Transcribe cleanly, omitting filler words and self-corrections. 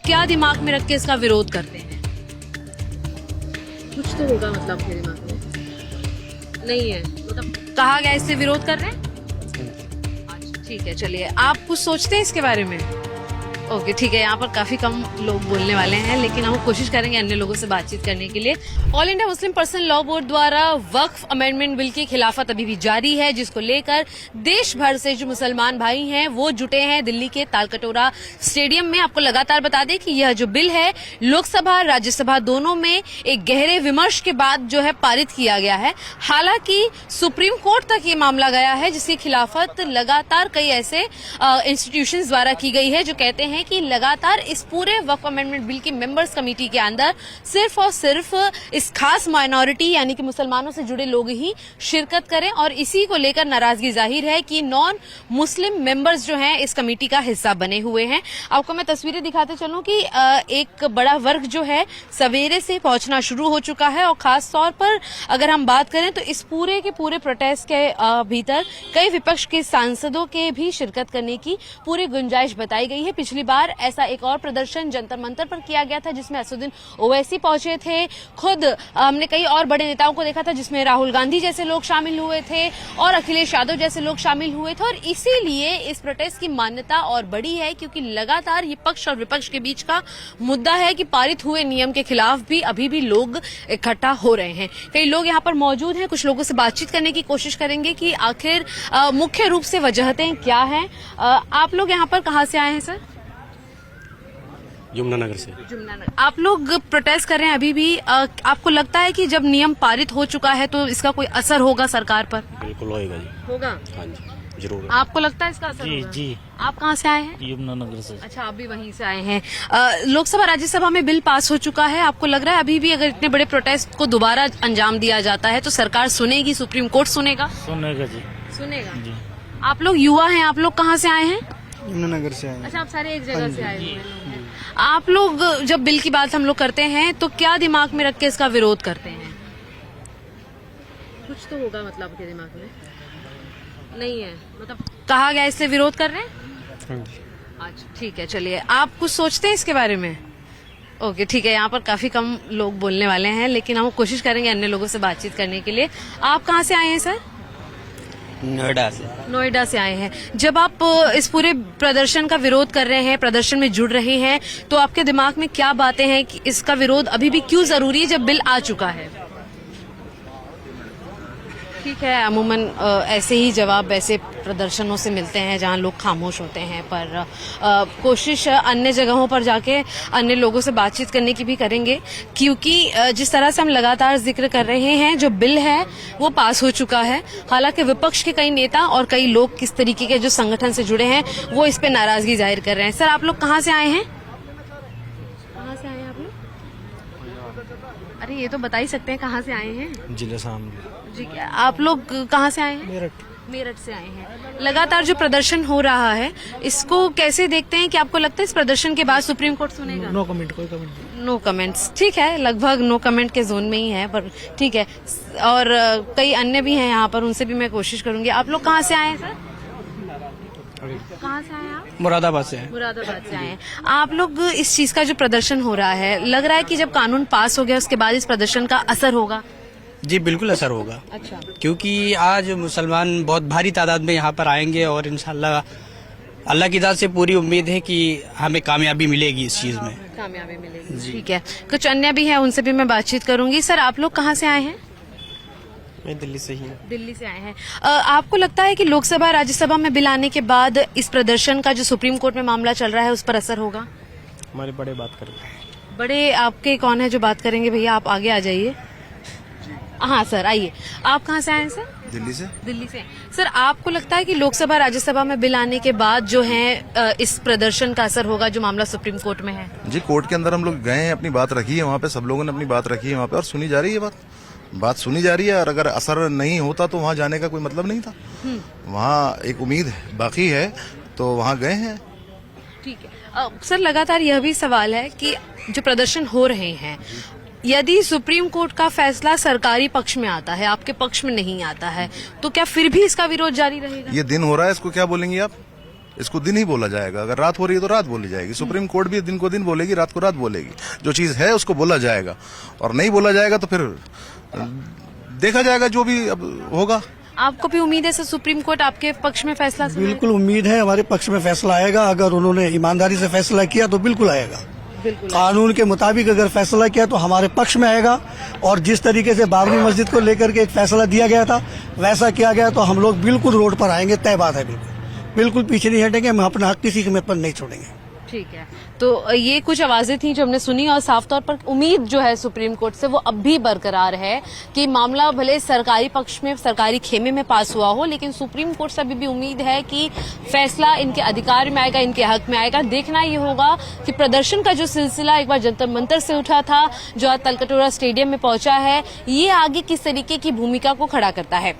क्या दिमाग में रख के इसका विरोध करते हैं? कुछ तो होगा मतलब आपके दिमाग में नहीं है, मतलब कहा गया इससे विरोध कर रहे हैं। अच्छा ठीक है, चलिए आप कुछ सोचते हैं इसके बारे में? ओके ठीक है, यहाँ पर काफी कम लोग बोलने वाले हैं, लेकिन हम कोशिश करेंगे अन्य लोगों से बातचीत करने के लिए। All India Muslim personal law board द्वारा वक्फ अमेंडमेंट बिल की खिलाफत अभी भी जारी है, जिसको लेकर देश भर से जो मुसलमान भाई हैं वो जुटे हैं दिल्ली के तालकटोरा स्टेडियम में। आपको लगातार बता दें कि यह जो बिल है लोकसभा राज्यसभा दोनों में एक गहरे विमर्श के बाद जो है पारित किया गया है। हालांकि सुप्रीम कोर्ट तक ये मामला गया है, जिसकी खिलाफत लगातार कई ऐसे इंस्टीट्यूशंस द्वारा की गई है जो कहते हैं कि लगातार इस पूरे वक्फ अमेंडमेंट बिल की मेंबर्स कमेटी के अंदर सिर्फ और सिर्फ इस खास माइनॉरिटी यानी कि मुसलमानों से जुड़े लोग ही शिरकत करें, और इसी को लेकर नाराजगी जाहिर है कि नॉन मुस्लिम मेंबर्स जो हैं इस कमेटी का हिस्सा बने हुए हैं। आपको मैं तस्वीरें दिखाते चलूं कि एक बड़ा वर्ग जो है सवेरे से पहुंचना शुरू हो चुका है, और खास तौर पर अगर हम बात करें तो इस पूरे के पूरे प्रोटेस्ट के भीतर कई विपक्ष के सांसदों के भी शिरकत करने की पूरी गुंजाइश बताई गई है। पिछली बार ऐसा एक और प्रदर्शन जंतर मंतर पर किया गया था, जिसमें असदुद्दीन ओवैसी पहुंचे थे। खुद हमने कई और बड़े नेताओं को देखा था, जिसमें राहुल गांधी जैसे लोग शामिल हुए थे और अखिलेश यादव जैसे लोग शामिल हुए थे। और इसीलिए इस प्रोटेस्ट की मान्यता और बड़ी है, क्योंकि लगातार ये पक्ष और विपक्ष के बीच का मुद्दा है कि पारित हुए नियम के खिलाफ भी अभी भी लोग इकट्ठा हो रहे हैं। कई लोग यहाँ पर मौजूद हैं, कुछ लोगों से बातचीत करने की कोशिश करेंगे कि आखिर मुख्य रूप से वजहतें क्या हैं। आप लोग यहाँ पर कहाँ से आए हैं सर? यमुनानगर से। यमुनानगर। आप लोग प्रोटेस्ट कर रहे हैं अभी भी, आपको लगता है कि जब नियम पारित हो चुका है तो इसका कोई असर होगा सरकार पर? बिल्कुल होएगा जी। होगा? हाँ जी जरूर। आपको लगता है इसका असर जी होगा? जी। आप कहाँ से आए हैं? यमुनानगर से। अच्छा, आप भी वहीं से आए हैं। लोकसभा राज्यसभा में बिल पास हो चुका है, आपको लग रहा है अभी भी अगर इतने बड़े प्रोटेस्ट को दोबारा अंजाम दिया जाता है तो सरकार सुनेगी, सुप्रीम कोर्ट सुनेगा? सुनेगा जी। सुनेगा जी। आप लोग युवा हैं, आप लोग कहाँ से आए हैं? यमुनानगर से आए। अच्छा, आप सारे एक जगह से आए हुए हैं। आप लोग जब बिल की बात हम लोग करते हैं तो क्या दिमाग में रख के इसका विरोध करते हैं? कुछ तो होगा मतलब आपके दिमाग में नहीं है, मतलब कहा गया इससे विरोध कर रहे हैं। अच्छा ठीक है, चलिए आप कुछ सोचते हैं इसके बारे में? ओके ठीक है, यहाँ पर काफी कम लोग बोलने वाले हैं, लेकिन हम कोशिश करेंगे अन्य लोगों से बातचीत करने के लिए। आप कहाँ से आए हैं सर? नोएडा से। नोएडा से आए हैं। जब आप इस पूरे प्रदर्शन का विरोध कर रहे हैं, प्रदर्शन में जुड़ रहे हैं, तो आपके दिमाग में क्या बातें हैं कि इसका विरोध अभी भी क्यों जरूरी है जब बिल आ चुका है? ठीक है, अमूमन ऐसे ही जवाब ऐसे प्रदर्शनों से मिलते हैं जहां लोग खामोश होते हैं, पर कोशिश अन्य जगहों पर जाके अन्य लोगों से बातचीत करने की भी करेंगे, क्योंकि जिस तरह से हम लगातार जिक्र कर रहे हैं जो बिल है वो पास हो चुका है। हालांकि विपक्ष के कई नेता और कई लोग किस तरीके के जो संगठन से जुड़े हैं वो इस पे नाराजगी जाहिर कर रहे हैं। सर आप लोग कहाँ से आए हैं? कहाँ से आए हैं आप लोग? अरे ये तो बता ही सकते हैं कहाँ से आए हैं। जिला शामली। जी, आप लोग कहाँ से आए हैं? मेरठ। मेरठ से आए हैं। लगातार जो प्रदर्शन हो रहा है इसको कैसे देखते हैं? कि आपको लगता है इस प्रदर्शन के बाद सुप्रीम कोर्ट सुनेगा? नो कमेंट, कोई कमेंट नहीं। नो कमेंट्स, ठीक है, लगभग नो कमेंट के जोन में ही है, पर ठीक है। और कई अन्य भी हैं यहाँ पर, उनसे भी मैं कोशिश करूंगी। आप लोग कहाँ से आए हैं सर? कहाँ से आए हैं आप? मुरादाबाद से हैं। मुरादाबाद से आए हैं। आप लोग इस चीज का जो प्रदर्शन हो रहा है, लग रहा है कि जब कानून पास हो गया उसके बाद इस प्रदर्शन का असर होगा? जी बिल्कुल असर होगा। अच्छा। क्योंकि आज मुसलमान बहुत भारी तादाद में यहाँ पर आएंगे और इंशाल्लाह अल्लाह की दाद से पूरी उम्मीद है कि हमें कामयाबी मिलेगी इस चीज में। कामयाबी मिलेगी, ठीक है। कुछ अन्य भी हैं, उनसे भी मैं बातचीत करूंगी। सर आप लोग कहाँ से आए हैं? मैं दिल्ली से ही हूँ। दिल्ली से आए हैं। आपको लगता है कि लोकसभा राज्यसभा में बिल आने के बाद इस प्रदर्शन का जो सुप्रीम कोर्ट में मामला चल रहा है उस पर असर होगा? हमारे बड़े बात करेंगे। बड़े आपके कौन है जो बात करेंगे? भैया आप आगे आ जाइए। हाँ सर आइए। आप कहाँ से आए हैं सर? दिल्ली से। दिल्ली से। सर आपको लगता है कि लोकसभा राज्यसभा में बिल आने के बाद जो है इस प्रदर्शन का असर होगा जो मामला सुप्रीम कोर्ट में है? जी कोर्ट के अंदर हम लोग गए हैं, अपनी बात रखी है वहाँ पे, सब लोगों ने अपनी बात रखी है वहाँ पे और सुनी जा रही है बात सुनी जा रही है। और अगर असर नहीं होता तो वहाँ जाने का कोई मतलब नहीं था। वहाँ एक उम्मीद बाकी है तो वहाँ गए हैं। ठीक है। सर लगातार यह भी सवाल है कि जो प्रदर्शन हो रहे हैं, यदि सुप्रीम कोर्ट का फैसला सरकारी पक्ष में आता है, आपके पक्ष में नहीं आता है, तो क्या फिर भी इसका विरोध जारी रहेगा? ये दिन हो रहा है, इसको क्या बोलेंगे आप? इसको दिन ही बोला जाएगा। अगर रात हो रही है तो रात बोली जाएगी। सुप्रीम कोर्ट भी दिन को दिन बोलेगी, रात को रात बोलेगी। जो चीज है उसको बोला जाएगा, और नहीं बोला जाएगा तो फिर देखा जाएगा जो भी अब होगा। आपको भी उम्मीद है सर सुप्रीम कोर्ट आपके पक्ष में फैसला सुनाएगा? बिल्कुल उम्मीद है, हमारे पक्ष में फैसला आएगा। अगर उन्होंने ईमानदारी से फैसला किया तो बिल्कुल आएगा। बिल्कुल कानून के मुताबिक अगर फैसला किया तो हमारे पक्ष में आएगा। और जिस तरीके से बाबरी मस्जिद को लेकर के एक फैसला दिया गया था वैसा किया गया तो हम लोग बिल्कुल रोड पर आएंगे, तय बात है। बिल्कुल पीछे नहीं हटेंगे, हम अपना हक किसी कीमत पर नहीं छोड़ेंगे। ठीक है, तो ये कुछ आवाजें थी जो हमने सुनी, और साफ तौर पर उम्मीद जो है सुप्रीम कोर्ट से वो अब भी बरकरार है कि मामला भले सरकारी पक्ष में, सरकारी खेमे में पास हुआ हो, लेकिन सुप्रीम कोर्ट से अभी भी उम्मीद है कि फैसला इनके अधिकार में आएगा, इनके हक में आएगा। देखना ये होगा कि प्रदर्शन का जो सिलसिला एक बार जंतर मंतर से उठा था, जो आज तलकटोरा स्टेडियम में पहुंचा है, ये आगे किस तरीके की भूमिका को खड़ा करता है।